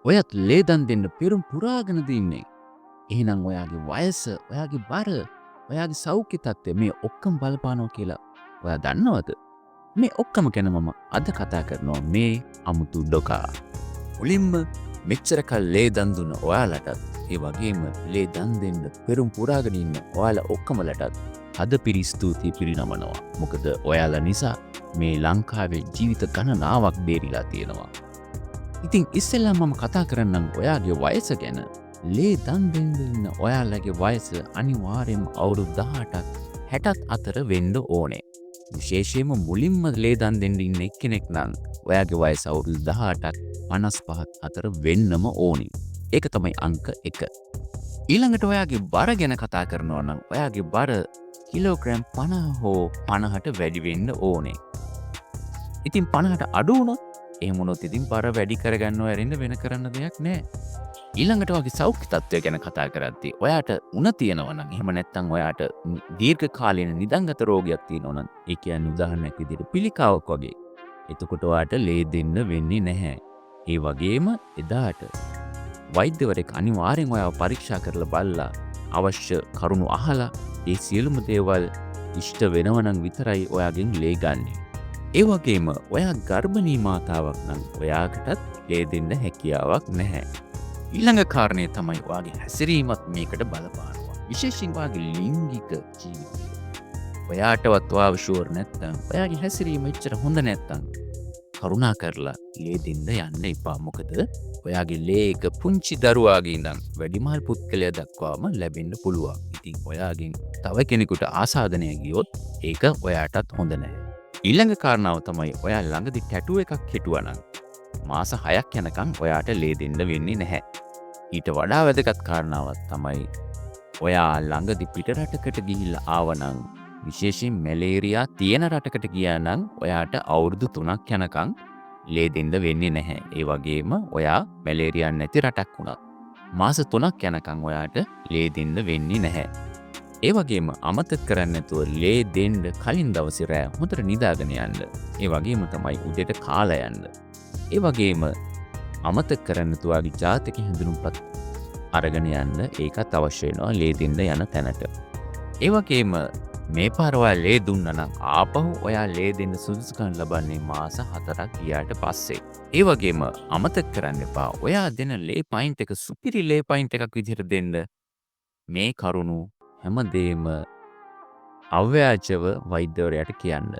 ඔයත් ලේ දන් දෙන්න පෙරම් පුරාගෙනද ඉන්නේ. එහෙනම් ඔයාගේ වයස, ඔයාගේ බර, ඔයාගේ සෞඛ්‍ය තත්ත්වය මේ ඔක්කොම බලපානවා කියලා ඔයා දන්නවද? මේ ඔක්කොම ගැන මම අද කතා කරනවා මේ අමුතු ඩොකා. මුලින්ම මෙච්චර කල් ලේ දන් දුන්න ඔයාලටත් ඒ වගේම ලේ දන් දෙන්න පෙරම් පුරාගෙන ඉන්න ඔයාලා ඔක්කොමලටත් හදපිරි ස්තුතියි පිරිනමනවා. මොකද ඔයාලා නිසා මේ ලංකාවේ ජීවිත ගණනාවක් බේරිලා තියෙනවා. ඉතින් ඉස්සෙල්ලා මම කතා කරන්නම් ඔයාගේ වයස ගැන. ලේ දන් දෙන්න ඉන්න ඔයාලගේ වයස අනිවාර්යයෙන්ම අවුරුදු 18ක් 60ත් අතර වෙන්න ඕනේ. විශේෂයෙන්ම මුලින්ම ලේ දන් දෙන්න ඉන්න එක්කෙනෙක් නම් ඔයාගේ වයස අවුරුදු 18ක් 55ක් අතර වෙන්නම ඕනි. ඒක තමයි අංක 1. ඊළඟට ඔයාගේ බර ගැන කතා කරනවා නම් ඔයාගේ බර කිලෝග්‍රෑම් 50 හෝ 50ට වැඩි වෙන්න ඕනේ. ඉතින් 50ට අඩු වුණොත් එහෙම වුණොත් ඉතින් බර වැඩි කරගන්නව ඇරෙන්න වෙන කරන්න දෙයක් නැහැ. ඊළඟට ඔයාගේ සෞඛ්‍ය තත්ත්වය ගැන කතා කරද්දී ඔයාට උණ තියෙනවා නම් එහෙම නැත්නම් ඔයාට දීර්ඝ කාලීන නිදන්ගත රෝගයක් තියෙනවා නම් ඒ කියන්නේ උදාහරණයක් විදිහට පිළිකාවක් වගේ. එතකොට ඔයාට ලේ දෙන්න වෙන්නේ නැහැ. ඒ වගේම එදාට වෛද්‍යවරයෙක් අනිවාර්යෙන් ඔයාව පරීක්ෂා කරලා බලලා අවශ්‍ය කරුණු අහලා ඒ සියලුම දේවල් ඉෂ්ට වෙනවා නම් විතරයි ඔයාගෙන් ලේ ගන්නෙ. ඒ වගේම ඔයා ගර්භණී මාතාවක් නම් ඔයාටත් ලේ දෙන්න හැකියාවක් නැහැ. ඊළඟ කාරණය තමයි ඔයාගේ හැසිරීමත් මේකට බලපානවා. විශේෂයෙන් ඔයාගේ ලිංගික ජීවිතය. ඔයාටවත් ඔයාව ෂුවර් නැත්නම් ඔයාගේ හැසිරීම එච්චර හොඳ නැත්නම් කරුණා කරලා ලේ දෙන්න යන්න එපා. මොකද ඔයාගේ ලේ එක පුංචි දරුවාගේ ඉඳන් වැඩිමහල් පුද්ගලයා දක්වාම ලැබෙන්න පුළුවන්. ඉතින් ඔයාගෙන් තව කෙනෙකුට ආසාදනය ගියොත් ඒක ඔයාටත් හොඳ නැහැ. ඊළඟ කාරණාව තමයි ඔයා ළඟදි ටැටු එකක් හිටුවා නම් මාස 6ක් යනකම් ඔයාට ලේ දෙන්න වෙන්නේ නැහැ. ඊට වඩා වැදගත් කාරණාවක් තමයි ඔයා ළඟදි පිට රටකට ගිහිල්ලා ආවනම් විශේෂයෙන් මැලේරියා තියෙන රටකට ගියා නම් ඔයාට අවුරුදු 3ක් යනකම් ලේ දෙන්න වෙන්නේ නැහැ. ඒ වගේම ඔයා මැලේරියා නැති රටක් වුණත් මාස 3ක් යනකම් ඔයාට ලේ දෙන්න වෙන්නේ නැහැ. ඒ වගේම අමතක කරන්නේ නැතුව ලේ දෙන්න කලින් දවසේ රෑ හොඳට නිදාගෙන යන්න. ඒ වගේම තමයි උදේට කාලා යන්න. ඒ වගේම අමතක කරන්නේ නැතුව ආගේ ජාතක හැඳුනුම්පත් අරගෙන යන්න. ඒකත් අවශ්‍ය වෙනවා ලේ දෙන්න යන තැනට. ඒ වගේම මේ පාර ඔයා ලේ දුන්නා නම් ආපහු ඔයා ලේ දෙන්න සුදුසුකම් ලබන්නේ මාස 4ක් ගියාට පස්සේ. ඒ වගේම අමතක කරන්න එපා ඔයා දෙන ලේ පයින්ට් එක සුපිරි ලේ පයින්ට් එකක් විදිහට දෙන්න. මේ කරුණු හැමදේම අව්‍යාජව වෛද්‍යවරයාට කියන්න.